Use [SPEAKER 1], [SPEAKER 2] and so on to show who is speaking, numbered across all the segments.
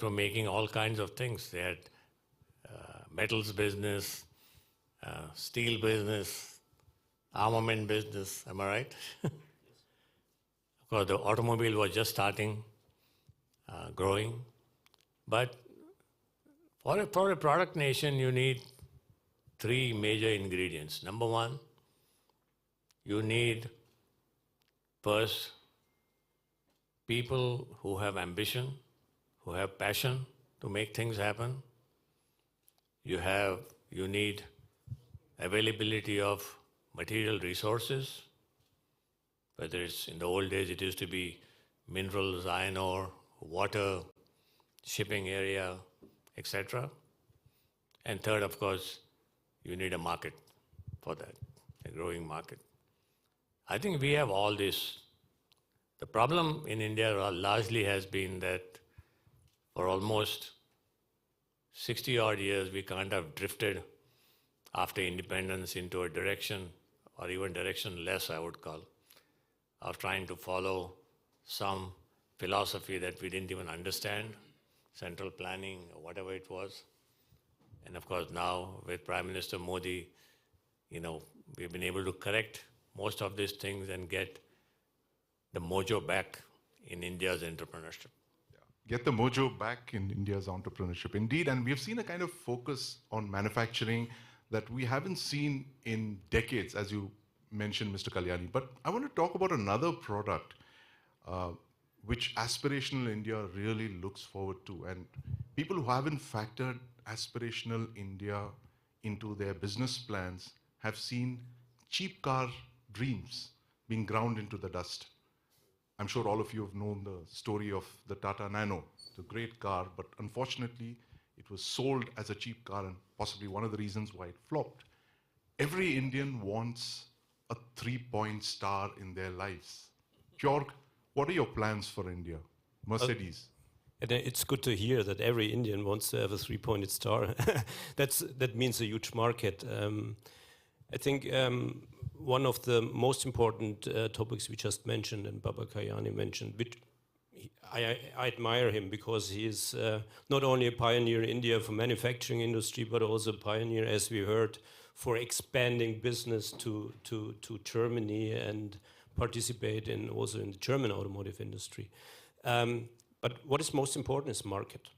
[SPEAKER 1] were making all kinds of things. They had metals business, steel business, armament business. Am I right? Of course, the automobile was just starting, growing. But for a product nation, you need three major ingredients. Number one, you need first people who have ambition, who have passion to make things happen. You need availability of material resources, whether it's in the old days, it used to be minerals, iron ore, water, shipping area, etc. And third, of course, you need a market for that, a growing market. I think we have all this. The problem in India largely has been that for almost 60 odd years, we kind of drifted after independence into a direction, or even directionless, I would call, of trying to follow some philosophy that we didn't even understand, central planning or whatever it was. And of course now with Prime Minister Modi, we've been able to correct most of these things and get the mojo back in India's entrepreneurship.
[SPEAKER 2] Get the mojo back in India's entrepreneurship. Indeed, and we've seen a kind of focus on manufacturing that we haven't seen in decades, as you mentioned, Mr. Kalyani. But I want to talk about another product which aspirational India really looks forward to. And people who haven't factored aspirational India into their business plans have seen cheap car dreams being ground into the dust. I'm sure all of you have known the story of the Tata Nano, the great car, but unfortunately it was sold as a cheap car, and possibly one of the reasons why it flopped. Every Indian wants a 3-point star in their lives. Jorg, what are your plans for India? Mercedes.
[SPEAKER 3] And it's good to hear that every Indian wants to have a 3-pointed star. That means a huge market. I think one of the most important topics we just mentioned, and Baba Kalyani mentioned, which I admire him because he is not only a pioneer in India for manufacturing industry, but also a pioneer, as we heard, for expanding business to Germany and participate also in the German automotive industry. But what is most important is market.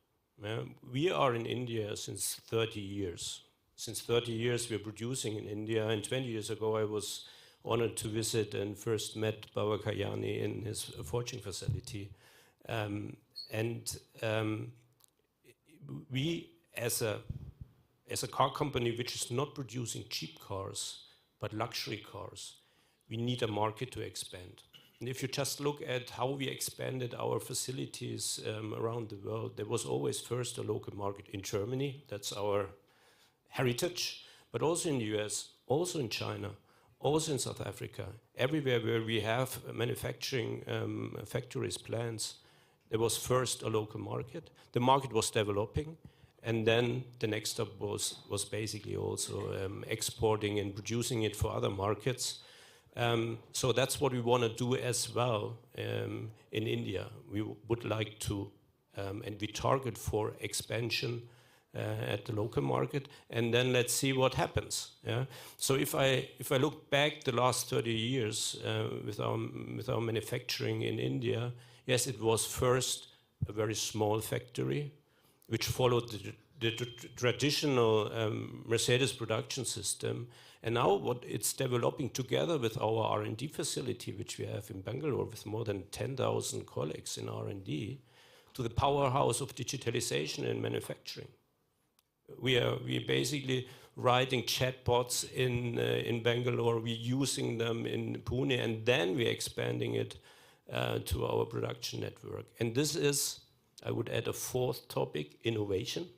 [SPEAKER 3] We are in India since 30 years. Since 30 years we're producing in India, and 20 years ago I was honored to visit and first met Baba Kalyani in his forging facility. We as a car company which is not producing cheap cars but luxury cars, we need a market to expand. And if you just look at how we expanded our facilities around the world, there was always first a local market in Germany, that's our heritage, but also in the US, also in China, also in South Africa, everywhere where we have manufacturing factories, plants, there was first a local market. The market was developing, and then the next step was basically also exporting and producing it for other markets. So that's what we want to do as well in India. We would like to, and we target for expansion at the local market, and then let's see what happens. Yeah? So if I look back the last 30 years with our manufacturing in India, yes, it was first a very small factory which followed the traditional Mercedes production system, and now what it's developing together with our R&D facility, which we have in Bangalore with more than 10,000 colleagues in R&D, to the powerhouse of digitalization and manufacturing. We are basically writing chatbots in Bangalore, we're using them in Pune, and then we're expanding it to our production network. And this is, I would add a fourth topic, innovation.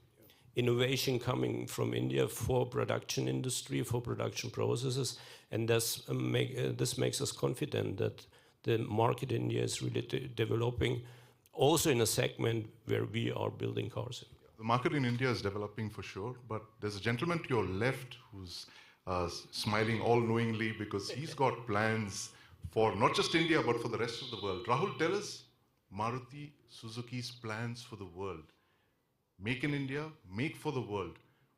[SPEAKER 3] Innovation coming from India for production industry, for production processes, and this makes us confident that the market in India is really developing, also in a segment where we are building cars in.
[SPEAKER 2] The market in India is developing for sure, but there's a gentleman to your left who's smiling all-knowingly because he's got plans for not just India, but for the rest of the world. Rahul, tell us Maruti Suzuki's plans for the world. Make in India, make for the world.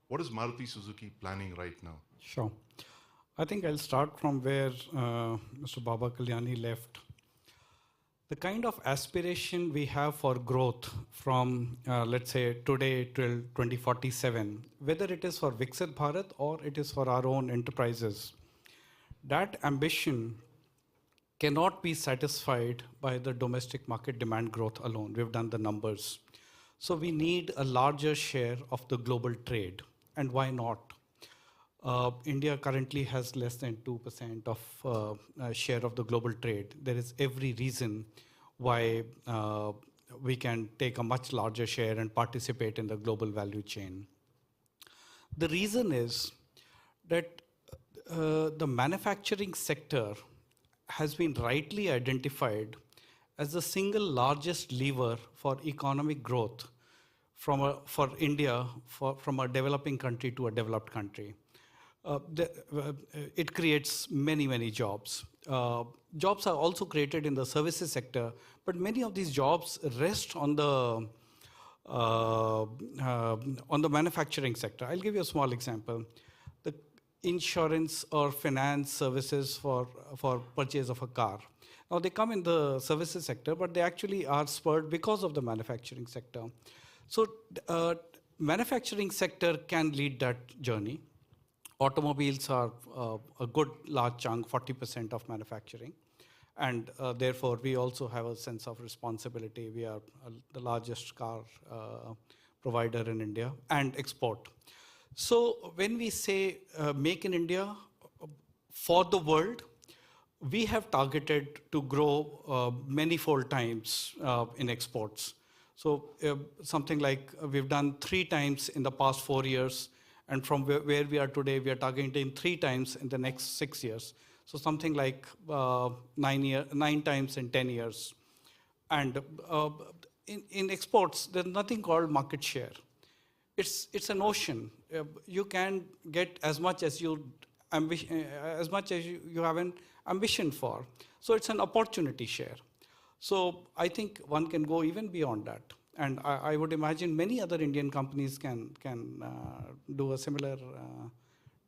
[SPEAKER 2] What is Maruti Suzuki planning right now?
[SPEAKER 4] Sure. I think I'll start from where Mr. Baba Kalyani left. The kind of aspiration we have for growth from, let's say, today till 2047, whether it is for Viksit Bharat or it is for our own enterprises, that ambition cannot be satisfied by the domestic market demand growth alone. We've done the numbers. So we need a larger share of the global trade. And why not? India currently has less than 2% of share of the global trade. There is every reason why we can take a much larger share and participate in the global value chain. The reason is that the manufacturing sector has been rightly identified as the single largest lever for economic growth for India, from a developing country to a developed country. It creates many, many jobs. Jobs are also created in the services sector, but many of these jobs rest on the manufacturing sector. I'll give you a small example. The insurance or finance services for purchase of a car. Now they come in the services sector, but they actually are spurred because of the manufacturing sector. So manufacturing sector can lead that journey. Automobiles are a good large chunk, 40% of manufacturing. And therefore, we also have a sense of responsibility. We are the largest car provider in India and export. So when we say make in India for the world, we have targeted to grow many-fold times in exports. So something like we've done 3 times in the past 4 years, and from where we are today, we are targeting 3 times in the next 6 years. So something like 9 times in 10 years. And in exports, there's nothing called market share. It's an ocean. You can get as much as you have an ambition for. So it's an opportunity share. So I think one can go even beyond that. And I would imagine many other Indian companies can do a similar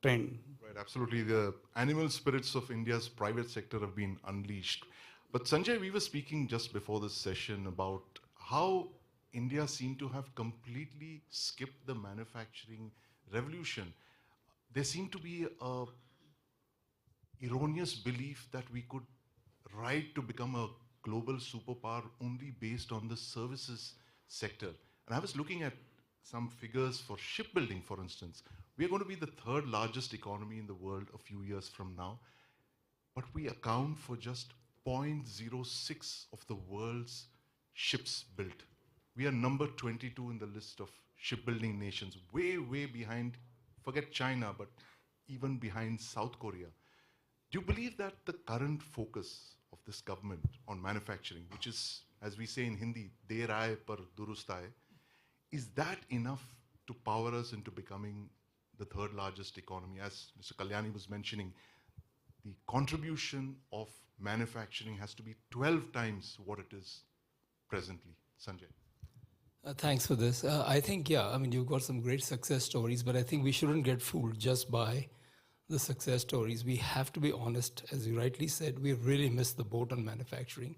[SPEAKER 4] trend.
[SPEAKER 2] Right, absolutely. The animal spirits of India's private sector have been unleashed. But Sanjay, we were speaking just before this session about how India seemed to have completely skipped the manufacturing revolution. There seemed to be a erroneous belief that we could ride to become a global superpower only based on the services sector. And I was looking at some figures for shipbuilding, for instance. We are going to be the 3rd largest economy in the world a few years from now, but we account for just 0.06 of the world's ships built. We are number 22 in the list of shipbuilding nations, way, way behind, forget China, but even behind South Korea. Do you believe that the current focus of this government on manufacturing, which is, as we say in Hindi, der aaye par durust aaye, is that enough to power us into becoming the 3rd largest economy? As Mr. Kalyani was mentioning, the contribution of manufacturing has to be 12 times what it is presently. Sanjay.
[SPEAKER 5] Thanks for this. I think, you've got some great success stories, but I think we shouldn't get fooled just by the success stories. We have to be honest. As you rightly said, we really missed the boat on manufacturing.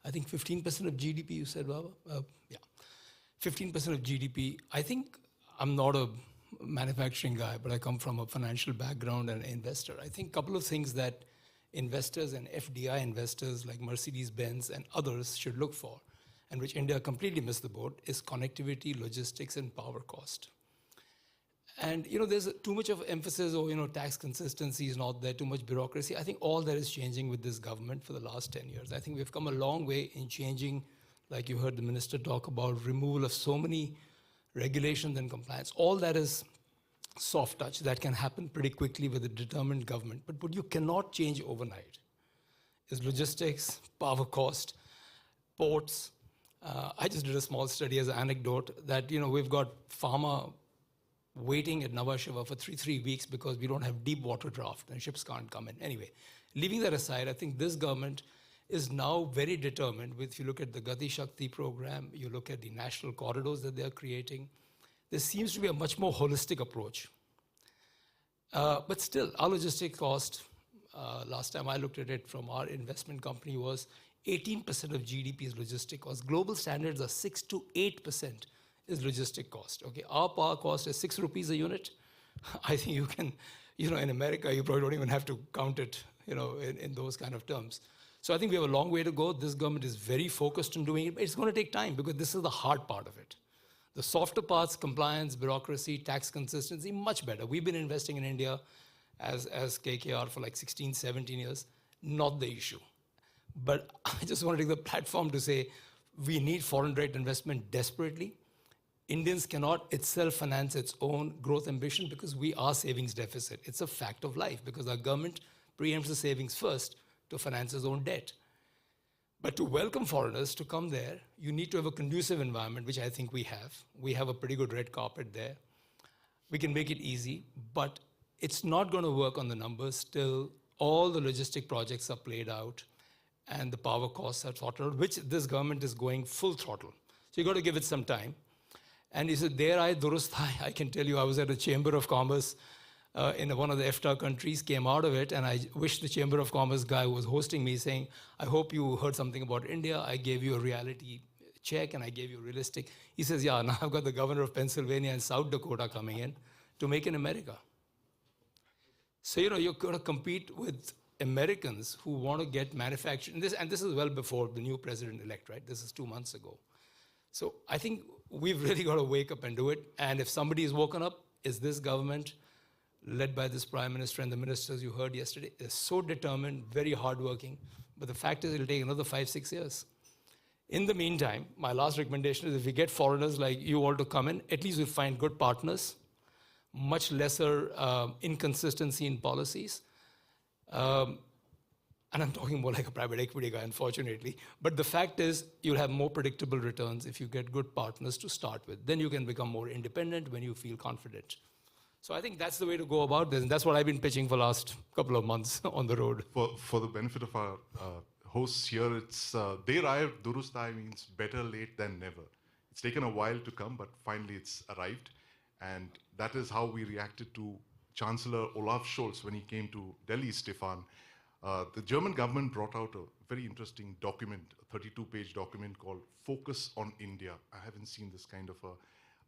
[SPEAKER 5] I think 15% of GDP, you said, Baba? 15% of GDP. I think I'm not a manufacturing guy, but I come from a financial background and an investor. I think a couple of things that investors and FDI investors like Mercedes-Benz and others should look for, and which India completely missed the boat, is connectivity, logistics, and power cost. And there's too much of emphasis, tax consistency is not there, too much bureaucracy. I think all that is changing with this government for the last 10 years. I think we've come a long way in changing, like you heard the minister talk about, removal of so many regulations and compliance. All that is soft touch that can happen pretty quickly with a determined government. But what you cannot change overnight is logistics, power cost, ports. I just did a small study as an anecdote that, we've got pharma waiting at Nhava Sheva for three weeks because we don't have deep water draft and ships can't come in. Anyway, leaving that aside, I think this government is now very determined. If you look at the Gati Shakti program, you look at the national corridors that they're creating, there seems to be a much more holistic approach. But still, our logistic cost, last time I looked at it from our investment company, was 18% of GDP is logistic cost. Global standards are 6 to 8% is logistic cost. Okay, our power cost is 6 rupees a unit. I think you can, in America, you probably don't even have to count it, in those kind of terms. So I think we have a long way to go. This government is very focused on doing it, but it's going to take time because this is the hard part of it. The softer parts, compliance, bureaucracy, tax consistency, much better. We've been investing in India as KKR for like 16, 17 years, not the issue. But I just want to take the platform to say we need foreign direct investment desperately. Indians cannot itself finance its own growth ambition because we are savings deficit. It's a fact of life because our government preempts the savings first to finance its own debt. But to welcome foreigners to come there, you need to have a conducive environment, which I think we have. We have a pretty good red carpet there. We can make it easy, but it's not going to work on the numbers till all the logistic projects are played out and the power costs are throttled, which this government is going full throttle. So you've got to give it some time. And he said, I can tell you, I was at a Chamber of Commerce in one of the EFTA countries, came out of it, and I wish the Chamber of Commerce guy who was hosting me saying, I hope you heard something about India. I gave you a reality check and I gave you realistic. He says, yeah, now I've got the governor of Pennsylvania and South Dakota coming in to make in America. So, you're going to compete with Americans who want to get manufacturing. And this is well before the new president-elect, right? This is 2 months ago. So I think we've really got to wake up and do it. And if somebody is woken up, is this government, led by this prime minister and the ministers you heard yesterday. They're so determined, very hardworking. But the fact is it'll take another 5-6 years. In the meantime, my last recommendation is if we get foreigners like you all to come in, at least we'll find good partners, much lesser inconsistency in policies. And I'm talking more like a private equity guy, unfortunately. But the fact is, you'll have more predictable returns if you get good partners to start with. Then you can become more independent when you feel confident. So I think that's the way to go about this. And that's what I've been pitching for the last couple of months on the road.
[SPEAKER 2] For the benefit of our hosts here, it's Der arrived, Durustai means better late than never. It's taken a while to come, but finally it's arrived. And that is how we reacted to Chancellor Olaf Scholz when he came to Delhi, Stefan. The German government brought out a very interesting document, a 32-page document called Focus on India. I haven't seen this kind of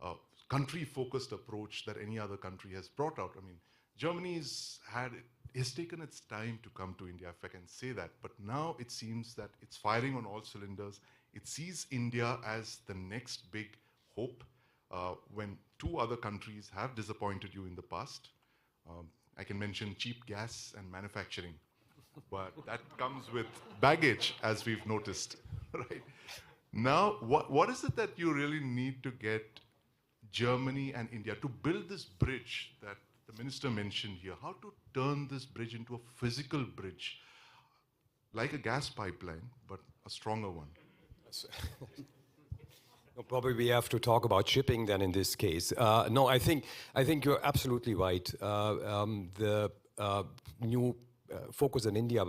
[SPEAKER 2] a country-focused approach that any other country has brought out. I mean, Germany has taken its time to come to India, if I can say that. But now it seems that it's firing on all cylinders. It sees India as the next big hope when 2 other countries have disappointed you in the past. I can mention cheap gas and manufacturing. But that comes with baggage, as we've noticed, right? Now, what is it that you really need to get Germany and India to build this bridge that the minister mentioned here? How to turn this bridge into a physical bridge, like a gas pipeline, but a stronger one?
[SPEAKER 6] Probably we have to talk about shipping then in this case. No, I think you're absolutely right. The new Focus on India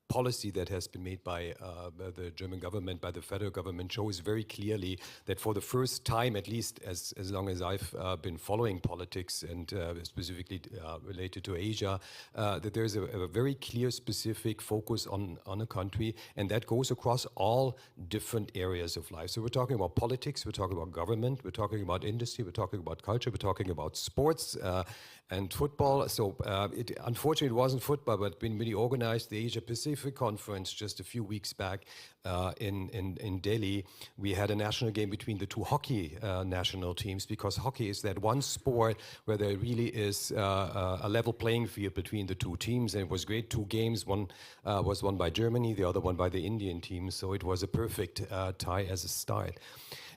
[SPEAKER 6] policy that has been made by the German government, by the federal government, shows very clearly that for the first time, at least as long as I've been following politics and specifically related to Asia, that there's a very clear, specific focus on a country, and that goes across all different areas of life. So we're talking about politics, we're talking about government, we're talking about industry, we're talking about culture, we're talking about sports and football. So unfortunately, it wasn't football, but when we organized the Asia Pacific Conference just a few weeks back in Delhi, we had a national game between the 2 hockey national teams, because hockey is that one sport where there really is a level playing field between the 2 teams, and it was great. 2 games, one was won by Germany, the other one by the Indian team, so it was a perfect tie as a start.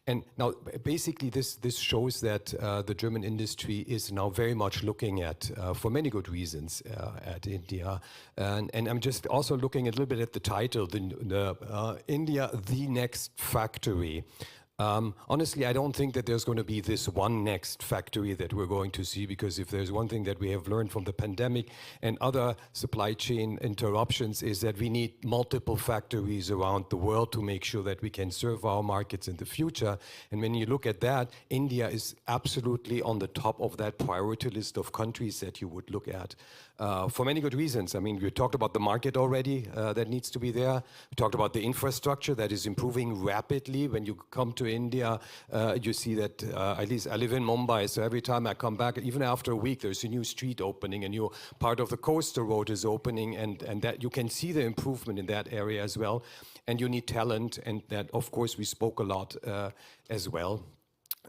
[SPEAKER 6] And now, basically, this shows that the German industry is now very much looking at, for many good reasons, at India. And I'm just also looking a little bit at the title, the India, the Next Factory. Honestly, I don't think that there's going to be this one next factory that we're going to see, because if there's one thing that we have learned from the pandemic and other supply chain interruptions is that we need multiple factories around the world to make sure that we can serve our markets in the future. And when you look at that, India is absolutely on the top of that priority list of countries that you would look at. For many good reasons. I mean, we talked about the market already that needs to be there. We talked about the infrastructure that is improving rapidly. When you come to India, you see that, at least I live in Mumbai, so every time I come back, even after a week, there's a new street opening, a new part of the coastal road is opening, and that you can see the improvement in that area as well. And you need talent, and that, of course, we spoke a lot as well.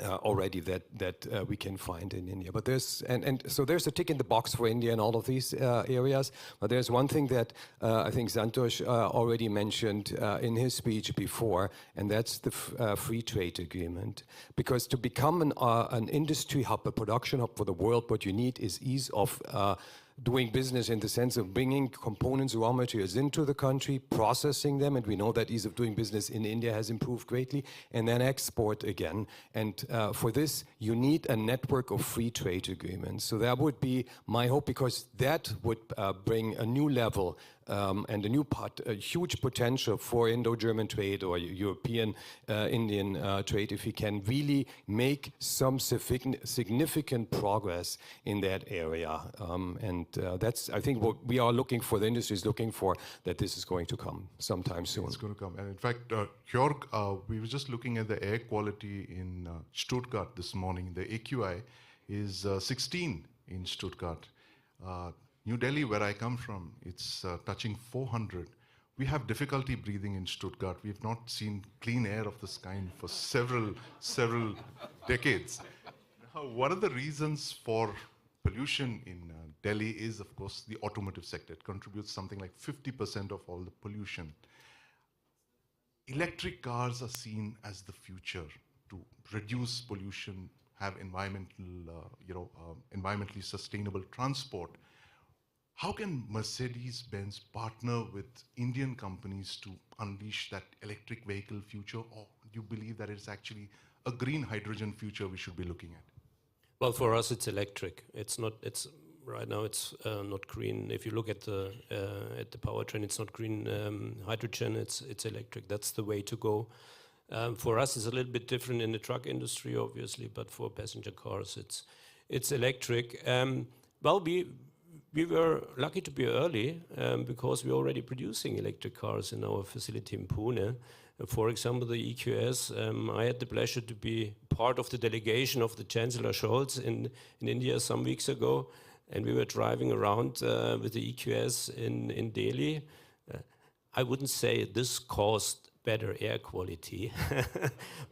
[SPEAKER 6] Already that we can find in India, but so there's a tick in the box for India in all of these areas. But there's one thing that I think Santosh already mentioned in his speech before, and that's the free trade agreement. Because to become an industry hub, a production hub for the world, what you need is ease of doing business, in the sense of bringing components, raw materials into the country, processing them, and we know that ease of doing business in India has improved greatly, and then export again. And for this, you need a network of free trade agreements. So that would be my hope, because that would bring a new level and a huge potential for Indo-German trade or European-Indian trade, if we can really make some significant progress in that area. And that's, I think, what we are looking for, the industry is looking for, that this is going to come sometime soon.
[SPEAKER 2] It's going to come. And in fact, Jörg, we were just looking at the air quality in Stuttgart this morning. The AQI is 16 in Stuttgart. New Delhi, where I come from, it's touching 400. We have difficulty breathing in Stuttgart. We have not seen clean air of this kind for several decades. Now, one of the reasons for pollution in Delhi is, of course, the automotive sector. It contributes something like 50% of all the pollution. Electric cars are seen as the future to reduce pollution, have environmentally sustainable transport. How can Mercedes-Benz partner with Indian companies to unleash that electric vehicle future? Or do you believe that it's actually a green hydrogen future we should be looking at?
[SPEAKER 3] Well, for us, it's electric. It's not. It's right now. It's not green. If you look at the powertrain, it's not green hydrogen. It's electric. That's the way to go. For us, it's a little bit different in the truck industry, obviously, but for passenger cars, it's electric. Well, we were lucky to be early because we're already producing electric cars in our facility in Pune. For example, the EQS, I had the pleasure to be part of the delegation of the Chancellor Scholz in India some weeks ago, and we were driving around with the EQS in Delhi. I wouldn't say this caused better air quality,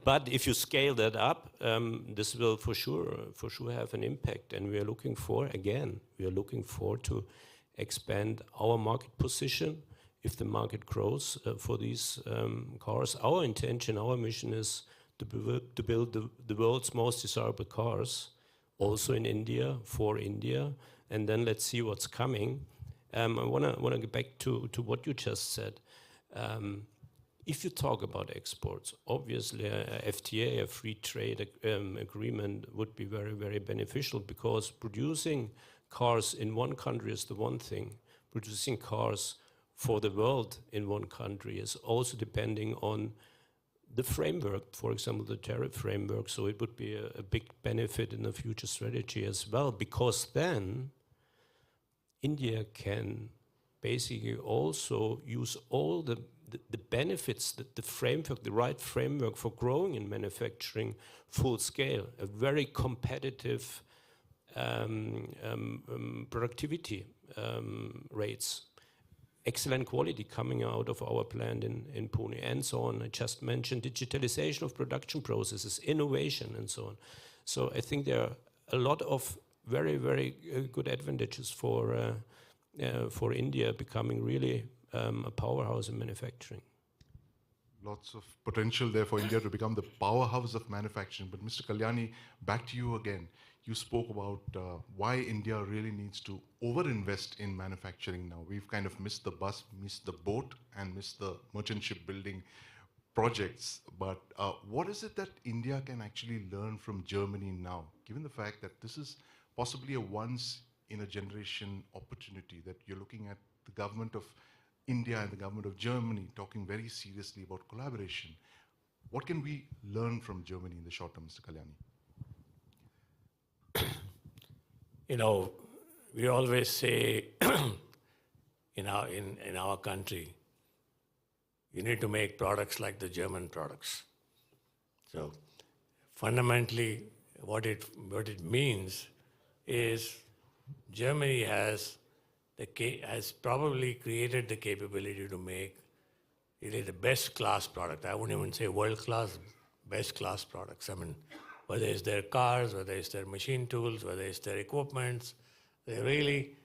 [SPEAKER 3] but if you scale that up, this will for sure have an impact. And we are looking for to expand our market position if the market grows for these cars. Our intention, our mission is to build the world's most desirable cars, also in India, for India, and then let's see what's coming. I wanna get back to what you just said. If you talk about exports, obviously a FTA, a free trade agreement, would be very, very beneficial, because producing cars in one country is the one thing. Producing cars for the world in one country is also depending on the framework, for example, the tariff framework. So it would be a big benefit in the future strategy as well, because then India can basically also use all the benefits, the framework, the right framework for growing in manufacturing full scale, a very competitive productivity rates, excellent quality coming out of our plant in Pune, and so on. I just mentioned digitalization of production processes, innovation, and so on. So I think there are a lot of very, very good advantages for India becoming really a powerhouse in manufacturing.
[SPEAKER 2] Lots of potential there for India to become the powerhouse of manufacturing. But Mr. Kalyani, back to you again. You spoke about why India really needs to overinvest in manufacturing now. We've kind of missed the bus, missed the boat, and missed the merchant shipbuilding projects, but what is it that India can actually learn from Germany now, given the fact that this is possibly a once-in-a-generation opportunity, that you're looking at the government of India and the government of Germany talking very seriously about collaboration? What can we learn from Germany in the short term, Mr. Kalyani?
[SPEAKER 1] You know, we always say in our country, you need to make products like the German products. So fundamentally, what it means is Germany has probably created the capability to make really the best class product. I wouldn't even say world class, best class products. I mean, whether it's their cars, whether it's their machine tools, whether it's their equipments, they really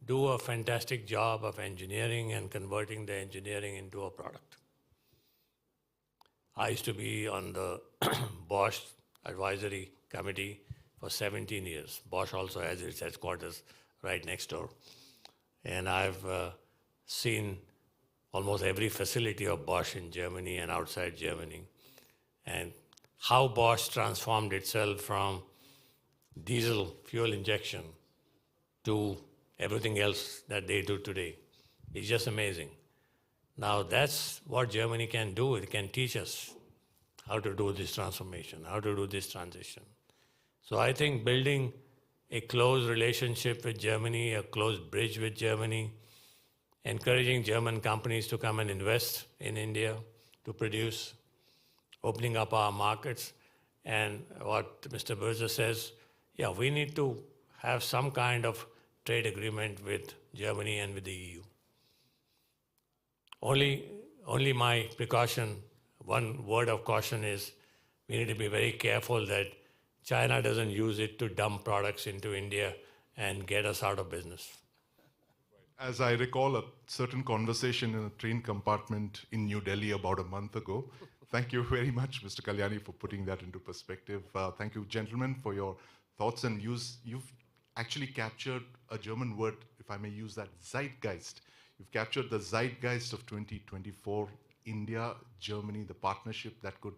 [SPEAKER 1] do a fantastic job of engineering and converting the engineering into a product. I used to be on the Bosch advisory committee for 17 years. Bosch also has its headquarters right next door. And I've seen almost every facility of Bosch in Germany and outside Germany. And how Bosch transformed itself from diesel fuel injection to everything else that they do today is just amazing. Now that's what Germany can do. It can teach us how to do this transformation, how to do this transition. So I think building a close relationship with Germany, a close bridge with Germany, encouraging German companies to come and invest in India to produce, opening up our markets, and what Mr. Birza says, yeah, we need to have some kind of trade agreement with Germany and with the EU. Only my precaution, one word of caution is we need to be very careful that China doesn't use it to dump products into India and get us out of business.
[SPEAKER 2] As I recall a certain conversation in a train compartment in New Delhi about a month ago. Thank you very much, Mr. Kalyani, for putting that into perspective. Thank you, gentlemen, for your thoughts and views. You've actually captured a German word, if I may use that, zeitgeist. You've captured the zeitgeist of 2024, India, Germany, the partnership that could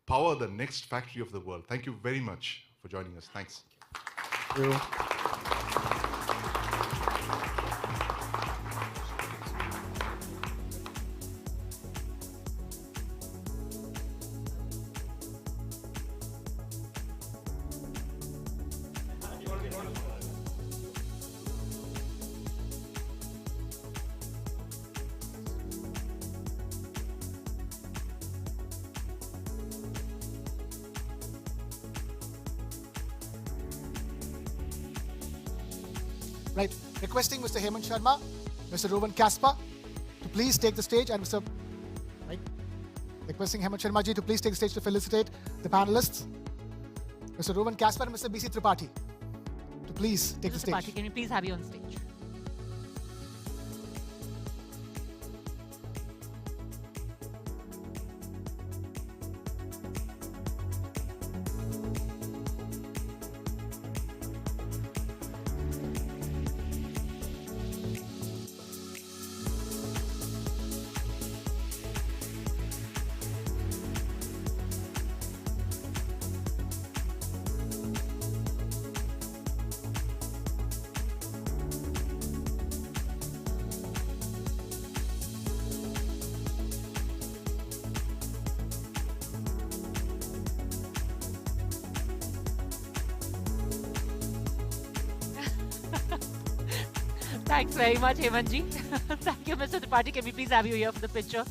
[SPEAKER 2] power the next factory of the world. Thank you very much for joining us. Thanks.
[SPEAKER 4] Thank you.
[SPEAKER 7] Right, requesting Mr. Hemant Sharma, Mr. Rowan Kasper to please take the stage, and requesting Hemant Sharma ji to please take the stage to felicitate the panelists. Mr. Rowan Kasper and Mr. B.C. Tripathi to please take the stage.
[SPEAKER 8] Tripathi, can we please have you on stage? Thanks very much, Hemant ji. Thank you, Mr. Tripathi. Can we please have you here for the picture?